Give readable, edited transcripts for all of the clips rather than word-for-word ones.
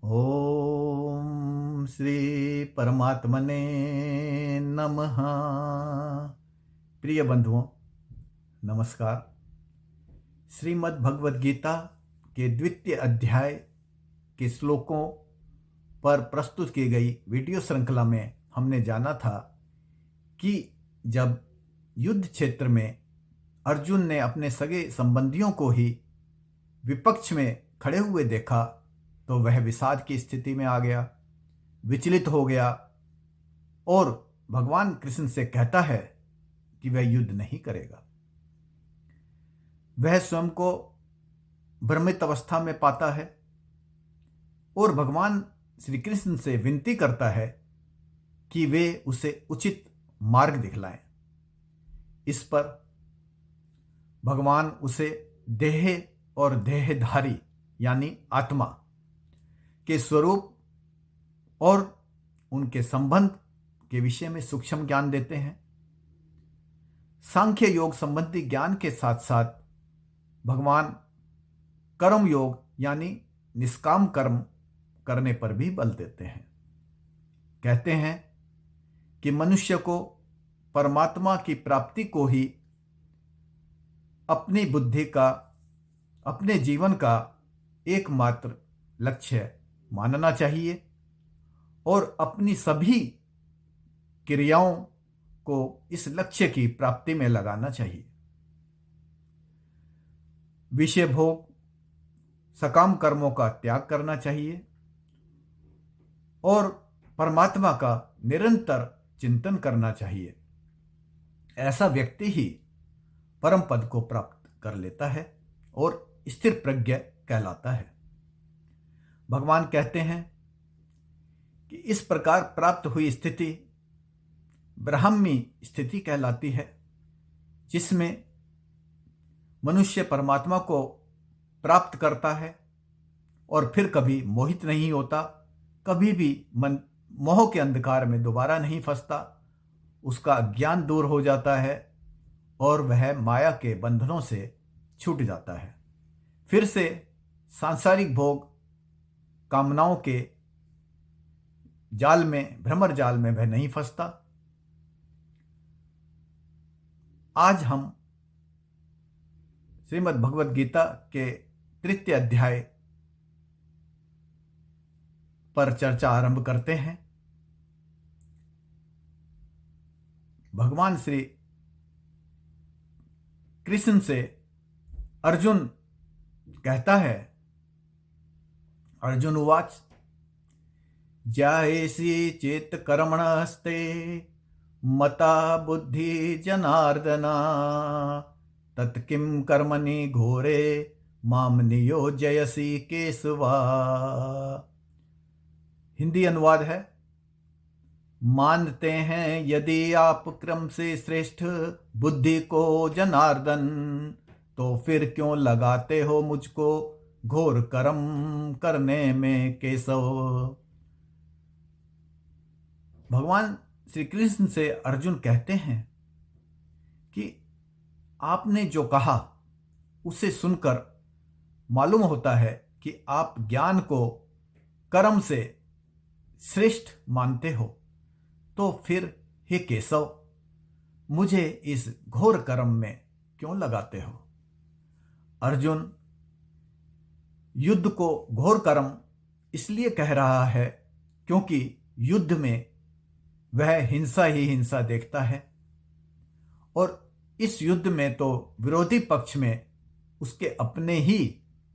ओम श्री परमात्मने नमः। प्रिय बंधुओं, नमस्कार। श्रीमद् भगवद गीता के द्वितीय अध्याय के श्लोकों पर प्रस्तुत की गई वीडियो श्रृंखला में हमने जाना था कि जब युद्ध क्षेत्र में अर्जुन ने अपने सगे संबंधियों को ही विपक्ष में खड़े हुए देखा तो वह विषाद की स्थिति में आ गया, विचलित हो गया और भगवान कृष्ण से कहता है कि वह युद्ध नहीं करेगा। वह स्वयं को भ्रमित अवस्था में पाता है और भगवान श्री कृष्ण से विनती करता है कि वे उसे उचित मार्ग दिखलाएं। इस पर भगवान उसे देह और देहधारी यानी आत्मा के स्वरूप और उनके संबंध के विषय में सूक्ष्म ज्ञान देते हैं। सांख्य योग संबंधी ज्ञान के साथ साथ भगवान कर्म योग यानी निष्काम कर्म करने पर भी बल देते हैं। कहते हैं कि मनुष्य को परमात्मा की प्राप्ति को ही अपनी बुद्धि का, अपने जीवन का एकमात्र लक्ष्य मानना चाहिए और अपनी सभी क्रियाओं को इस लक्ष्य की प्राप्ति में लगाना चाहिए। विषय भोग, सकाम कर्मों का त्याग करना चाहिए और परमात्मा का निरंतर चिंतन करना चाहिए। ऐसा व्यक्ति ही परम पद को प्राप्त कर लेता है और स्थिर प्रज्ञ कहलाता है। भगवान कहते हैं कि इस प्रकार प्राप्त हुई स्थिति ब्राह्मी स्थिति कहलाती है, जिसमें मनुष्य परमात्मा को प्राप्त करता है और फिर कभी मोहित नहीं होता, कभी भी मन मोह के अंधकार में दोबारा नहीं फंसता, उसका अज्ञान दूर हो जाता है और वह माया के बंधनों से छूट जाता है। फिर से सांसारिक भोग कामनाओं के जाल में, भ्रमर जाल में वह नहीं फंसता। आज हम श्रीमद् भगवद गीता के तृतीय अध्याय पर चर्चा आरंभ करते हैं। भगवान श्री कृष्ण से अर्जुन कहता है, अर्जुन उवाच जायसी चेत कर्मणस्ते मता बुद्धि जनार्दना तत्किं कर्मणि घोरे माम नियोजयसि केशवा। हिंदी अनुवाद है, मानते हैं यदि आप क्रम से श्रेष्ठ बुद्धि को जनार्दन, तो फिर क्यों लगाते हो मुझको घोर कर्म करने में केशव। भगवान श्री कृष्ण से अर्जुन कहते हैं कि आपने जो कहा उसे सुनकर मालूम होता है कि आप ज्ञान को कर्म से श्रेष्ठ मानते हो, तो फिर हे केशव मुझे इस घोर कर्म में क्यों लगाते हो। अर्जुन युद्ध को घोर कर्म इसलिए कह रहा है क्योंकि युद्ध में वह हिंसा ही हिंसा देखता है और इस युद्ध में तो विरोधी पक्ष में उसके अपने ही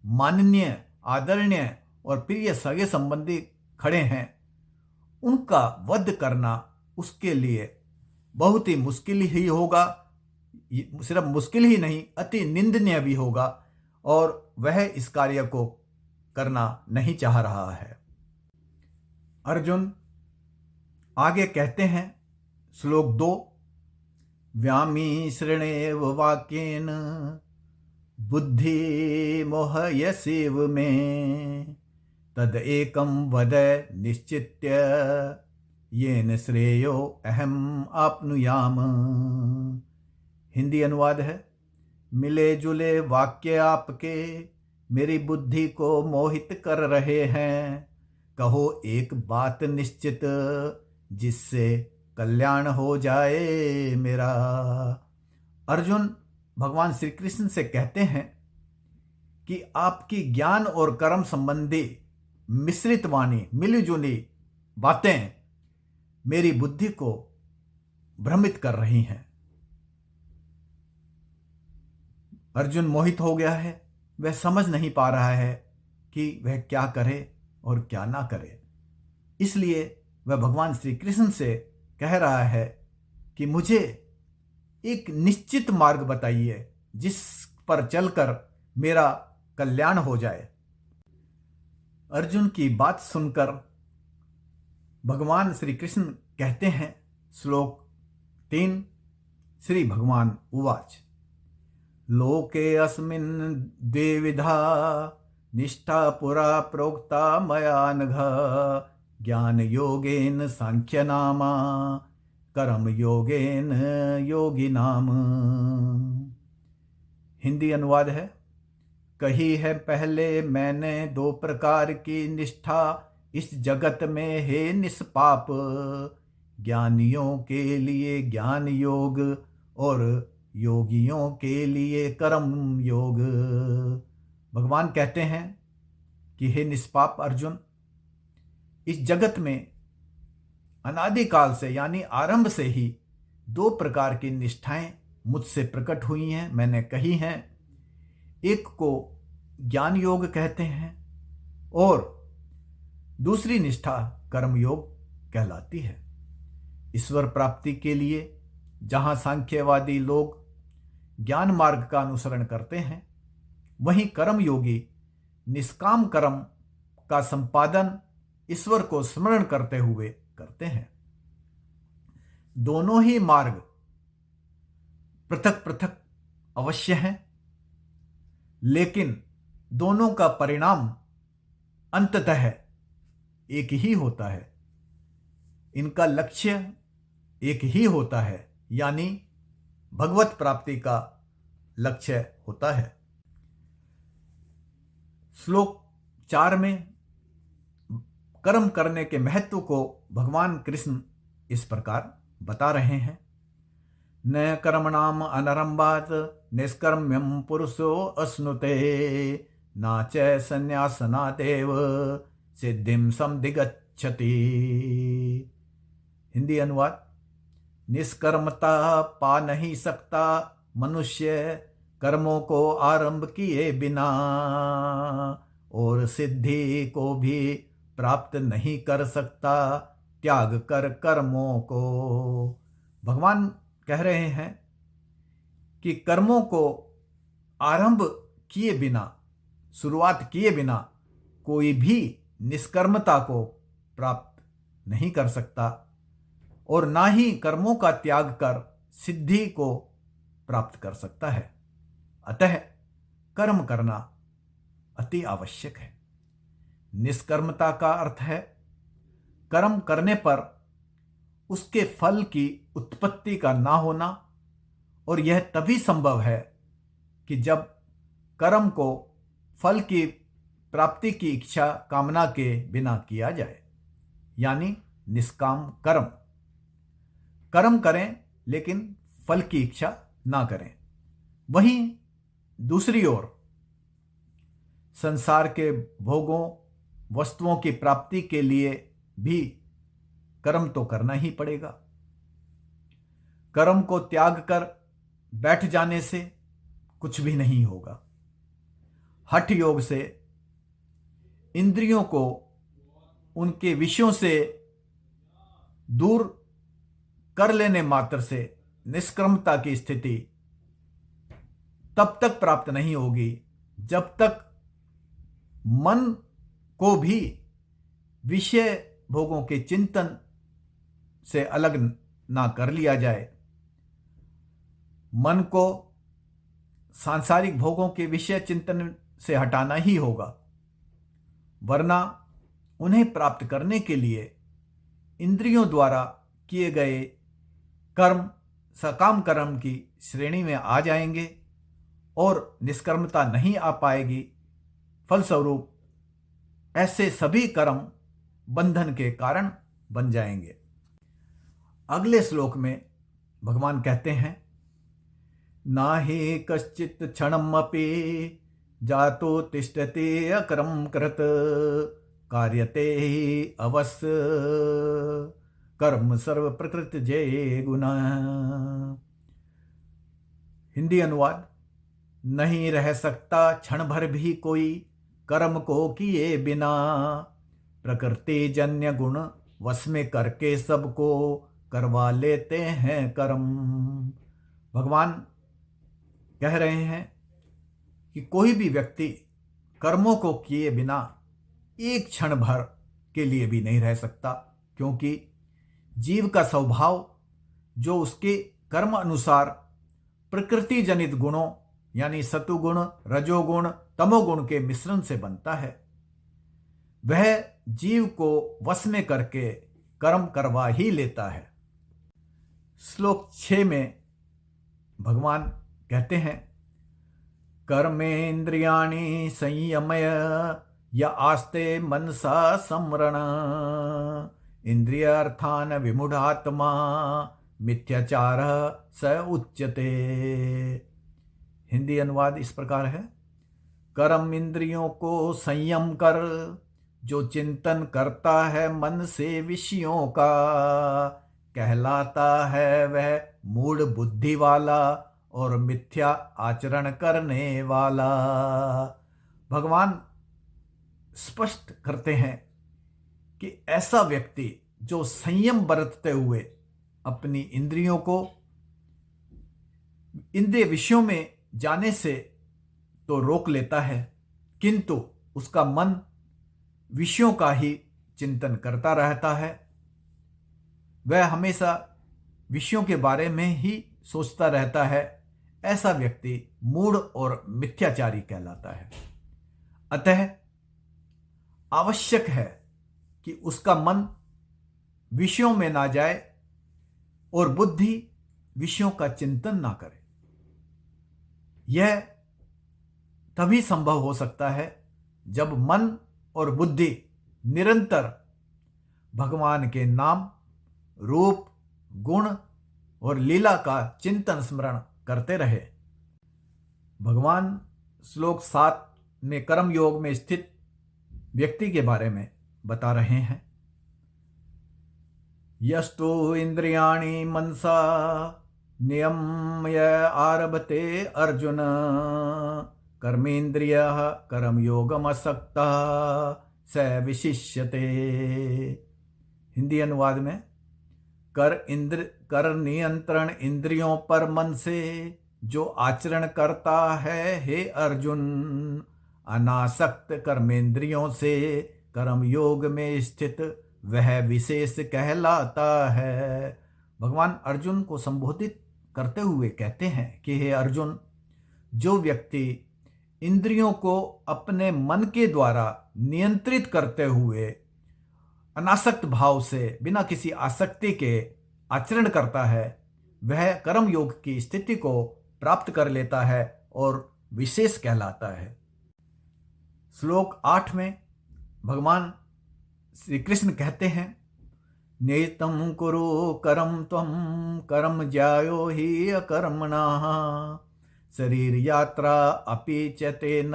माननीय, आदरणीय और प्रिय सगे संबंधी खड़े हैं। उनका वध करना उसके लिए बहुत ही मुश्किल ही होगा, सिर्फ मुश्किल ही नहीं अति निंदनीय भी होगा और वह इस कार्य को करना नहीं चाह रहा है। अर्जुन आगे कहते हैं, श्लोक 2, व्यामी श्रृणेव वाक्येन बुद्धि मोहयसीव में तद एकम वद निश्चित्य येन श्रेयो अहम आपनुयाम। हिंदी अनुवाद है, मिले जुले वाक्य आपके मेरी बुद्धि को मोहित कर रहे हैं, कहो एक बात निश्चित, जिससे कल्याण हो जाए मेरा। अर्जुन भगवान श्री कृष्ण से कहते हैं कि आपकी ज्ञान और कर्म संबंधी मिश्रित वाणी, मिलीजुली बातें मेरी बुद्धि को भ्रमित कर रही हैं। अर्जुन मोहित हो गया है, वह समझ नहीं पा रहा है कि वह क्या करे और क्या ना करे। इसलिए वह भगवान श्री कृष्ण से कह रहा है कि मुझे एक निश्चित मार्ग बताइए जिस पर चलकर मेरा कल्याण हो जाए। अर्जुन की बात सुनकर भगवान श्री कृष्ण कहते हैं, श्लोक 3, श्री भगवान उवाच। लोके अस्मिन् द्विविधा निष्ठा पुरा प्रोक्ता मया नघ, ज्ञान योगेन सांख्य नामा, कर्म योगेन योगी नाम। हिंदी अनुवाद है, कही है पहले मैंने 2 प्रकार की निष्ठा इस जगत में है निष्पाप, ज्ञानियों के लिए ज्ञान योग और योगियों के लिए कर्म योग। भगवान कहते हैं कि हे निष्पाप अर्जुन, इस जगत में अनादिकाल से यानी आरंभ से ही 2 प्रकार की निष्ठाएं मुझसे प्रकट हुई हैं, मैंने कही हैं। एक को ज्ञान योग कहते हैं और दूसरी निष्ठा कर्म योग कहलाती है। ईश्वर प्राप्ति के लिए जहां सांख्यवादी लोग ज्ञान मार्ग का अनुसरण करते हैं, वहीं कर्म योगी निष्काम कर्म का संपादन ईश्वर को स्मरण करते हुए करते हैं। दोनों ही मार्ग पृथक पृथक अवश्य हैं, लेकिन दोनों का परिणाम अंततः एक ही होता है। इनका लक्ष्य एक ही होता है, यानी भगवत प्राप्ति का लक्ष्य होता है। श्लोक 4 में कर्म करने के महत्व को भगवान कृष्ण इस प्रकार बता रहे हैं। न कर्मणाम अनरंभात निष्कर्म्यम पुरुषो अश्नुते, न च संन्यासनादेव सिद्धिम समधिगच्छति। हिंदी अनुवाद, निष्कर्मता पा नहीं सकता मनुष्य कर्मों को आरंभ किए बिना, और सिद्धि को भी प्राप्त नहीं कर सकता त्याग कर कर्मों को। भगवान कह रहे हैं कि कर्मों को आरंभ किए बिना, शुरुआत किए बिना कोई भी निष्कर्मता को प्राप्त नहीं कर सकता और ना ही कर्मों का त्याग कर सिद्धि को प्राप्त कर सकता है। अतः कर्म करना अति आवश्यक है। निष्कर्मता का अर्थ है कर्म करने पर उसके फल की उत्पत्ति का ना होना, और यह तभी संभव है कि जब कर्म को फल की प्राप्ति की इच्छा कामना के बिना किया जाए, यानी निष्काम कर्म। कर्म करें लेकिन फल की इच्छा ना करें। वहीं दूसरी ओर संसार के भोगों, वस्तुओं की प्राप्ति के लिए भी कर्म तो करना ही पड़ेगा। कर्म को त्याग कर बैठ जाने से कुछ भी नहीं होगा। हठ योग से इंद्रियों को उनके विषयों से दूर कर लेने मात्र से निष्कर्मता की स्थिति तब तक प्राप्त नहीं होगी जब तक मन को भी विषय भोगों के चिंतन से अलग ना कर लिया जाए। मन को सांसारिक भोगों के विषय चिंतन से हटाना ही होगा, वरना उन्हें प्राप्त करने के लिए इंद्रियों द्वारा किए गए कर्म सकाम कर्म की श्रेणी में आ जाएंगे और निष्कर्मता नहीं आ पाएगी। फलस्वरूप ऐसे सभी कर्म बंधन के कारण बन जाएंगे। अगले श्लोक में भगवान कहते हैं, नाहि कश्चित क्षणमपि जातो तिष्ठति अकर्म कृत कार्यते हि अवश्य कर्म सर्व प्रकृति जय गुण। हिंदी अनुवाद, नहीं रह सकता क्षण भर भी कोई कर्म को किए बिना, प्रकृति जन्य गुण वश में करके सबको करवा लेते हैं कर्म। भगवान कह रहे हैं कि कोई भी व्यक्ति कर्मों को किए बिना एक क्षण भर के लिए भी नहीं रह सकता, क्योंकि जीव का स्वभाव जो उसके कर्म अनुसार प्रकृति जनित गुणों यानी सतुगुण, रजोगुण, तमोगुण के मिश्रण से बनता है, वह जीव को वश में करके कर्म करवा ही लेता है। श्लोक 6 में भगवान कहते हैं, कर्मेन्द्रियाणि संयमय या आस्ते मनसा स्मरण, इंद्रियार्थान विमूढ़ात्मा मिथ्याचार स उच्यते। हिंदी अनुवाद इस प्रकार है, कर्म इंद्रियों को संयम कर जो चिंतन करता है मन से विषयों का, कहलाता है वह मूढ़ बुद्धि वाला और मिथ्या आचरण करने वाला। भगवान स्पष्ट करते हैं कि ऐसा व्यक्ति जो संयम बरतते हुए अपनी इंद्रियों को इंद्रिय विषयों में जाने से तो रोक लेता है, किंतु उसका मन विषयों का ही चिंतन करता रहता है, वह हमेशा विषयों के बारे में ही सोचता रहता है, ऐसा व्यक्ति मूढ़ और मिथ्याचारी कहलाता है। अतः आवश्यक है कि उसका मन विषयों में ना जाए और बुद्धि विषयों का चिंतन ना करे। यह तभी संभव हो सकता है जब मन और बुद्धि निरंतर भगवान के नाम, रूप, गुण और लीला का चिंतन स्मरण करते रहे। भगवान श्लोक 7 में कर्म योग में स्थित व्यक्ति के बारे में बता रहे हैं, यस्तु इंद्रियाणि मनसा नियम्य आरभते अर्जुन, कर्मेन्द्रियः कर्मयोगमसक्तः स विशिष्यते। हिंदी अनुवाद में, कर नियंत्रण इंद्रियों पर मन से जो आचरण करता है हे अर्जुन, अनासक्त कर्मेंद्रियों से कर्मयोग में स्थित वह विशेष कहलाता है। भगवान अर्जुन को संबोधित करते हुए कहते हैं कि हे अर्जुन, जो व्यक्ति इंद्रियों को अपने मन के द्वारा नियंत्रित करते हुए अनासक्त भाव से बिना किसी आसक्ति के आचरण करता है, वह कर्म योग की स्थिति को प्राप्त कर लेता है और विशेष कहलाता है। श्लोक 8 में भगवान श्री कृष्ण कहते हैं, नियतं कुरु कर्म त्वं कर्म ज्यायो हि अकर्मणः, शरीर यात्रा अपि च तेन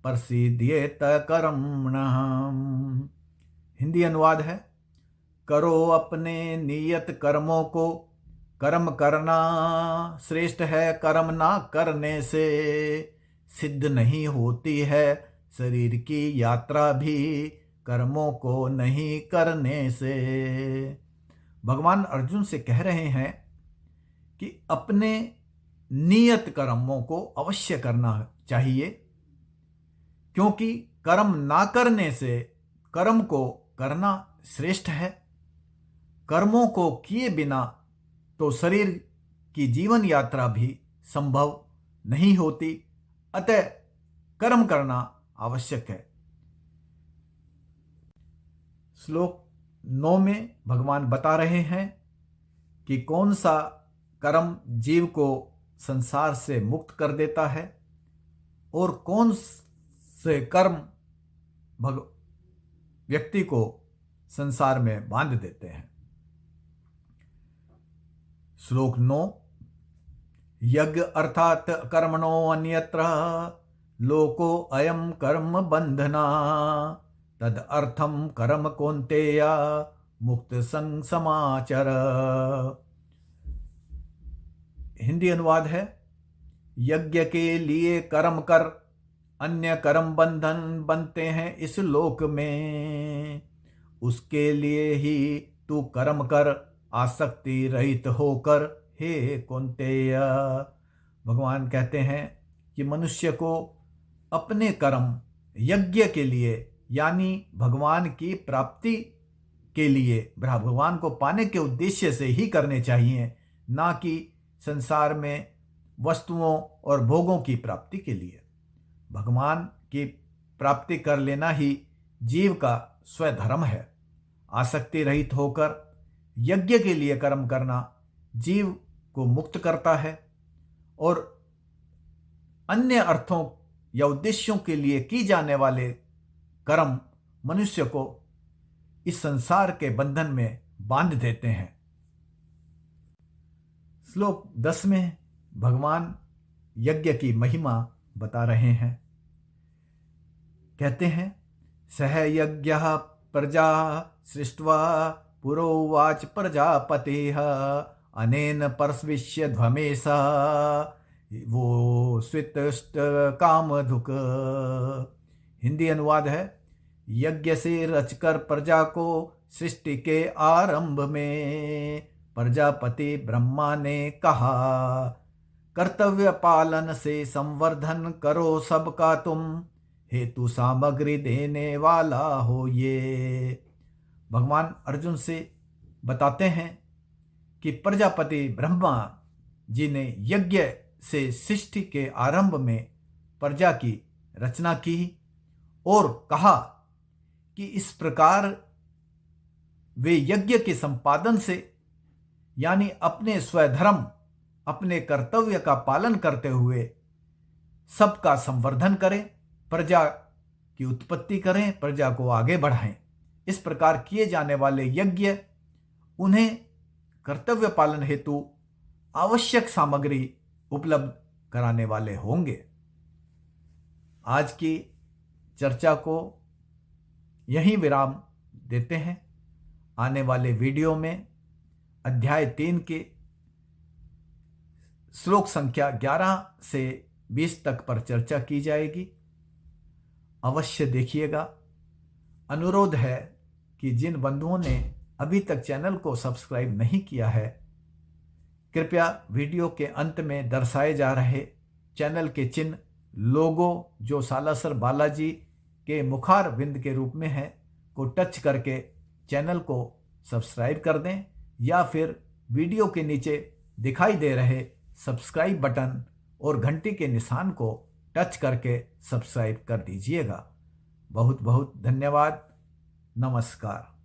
प्रसिद्ध्येत कर्मणः। हिंदी अनुवाद है, करो अपने नियत कर्मों को, कर्म करना श्रेष्ठ है, कर्म ना करने से सिद्ध नहीं होती है, शरीर की यात्रा भी कर्मों को नहीं करने से। भगवान अर्जुन से कह रहे हैं कि अपने नियत कर्मों को अवश्य करना चाहिए, क्योंकि कर्म ना करने से कर्म को करना श्रेष्ठ है। कर्मों को किए बिना तो शरीर की जीवन यात्रा भी संभव नहीं होती, अतः कर्म करना आवश्यक है। श्लोक 9 में भगवान बता रहे हैं कि कौन सा कर्म जीव को संसार से मुक्त कर देता है और कौन से कर्म व्यक्ति को संसार में बांध देते हैं। श्लोक 9। यज्ञ अर्थात कर्मणो अन्यत्र लोको अयम कर्म बंधना तद अर्थम कर्म कौन्तेय मुक्त संग समाचर। हिंदी अनुवाद है, यज्ञ के लिए कर्म कर, अन्य कर्म बंधन बनते हैं इस लोक में। उसके लिए ही तू कर्म कर, आसक्ति रहित होकर हे कौन्तेय। भगवान कहते हैं कि मनुष्य को अपने कर्म यज्ञ के लिए, यानी भगवान की प्राप्ति के लिए, भगवान को पाने के उद्देश्य से ही करने चाहिए, ना कि संसार में वस्तुओं और भोगों की प्राप्ति के लिए। भगवान की प्राप्ति कर लेना ही जीव का स्वधर्म है। आसक्ति रहित होकर यज्ञ के लिए कर्म करना जीव को मुक्त करता है और अन्य अर्थों या उद्देश्यों के लिए की जाने वाले कर्म मनुष्य को इस संसार के बंधन में बांध देते हैं। श्लोक 10 में भगवान यज्ञ की महिमा बता रहे हैं। कहते हैं, सह यज्ञः प्रजा सृष्ट्वा पुरोवाच प्रजापतिः अनेन परस्विष्य ध्वमेसा वो स्वितष्ट कामधुक। हिंदी अनुवाद है, यज्ञ से रचकर प्रजा को सृष्टि के आरंभ में प्रजापति ब्रह्मा ने कहा, कर्तव्य पालन से संवर्धन करो सबका तुम, हेतु सामग्री देने वाला हो ये। भगवान अर्जुन से बताते हैं कि प्रजापति ब्रह्मा जी ने यज्ञ से सृष्टि के आरंभ में प्रजा की रचना की और कहा कि इस प्रकार वे यज्ञ के संपादन से, यानी अपने स्वधर्म, अपने कर्तव्य का पालन करते हुए सबका संवर्धन करें, प्रजा की उत्पत्ति करें, प्रजा को आगे बढ़ाएं। इस प्रकार किए जाने वाले यज्ञ उन्हें कर्तव्य पालन हेतु आवश्यक सामग्री उपलब्ध कराने वाले होंगे। आज की चर्चा को यहीं विराम देते हैं। आने वाले वीडियो में अध्याय 3 के श्लोक संख्या 11 से 20 तक पर चर्चा की जाएगी। अवश्य देखिएगा। अनुरोध है कि जिन बंधुओं ने अभी तक चैनल को सब्सक्राइब नहीं किया है, कृपया वीडियो के अंत में दर्शाए जा रहे चैनल के चिन्ह, लोगो जो सालासर बालाजी के मुखार बिंद के रूप में है, को टच करके चैनल को सब्सक्राइब कर दें, या फिर वीडियो के नीचे दिखाई दे रहे सब्सक्राइब बटन और घंटी के निशान को टच करके सब्सक्राइब कर दीजिएगा। बहुत बहुत धन्यवाद। नमस्कार।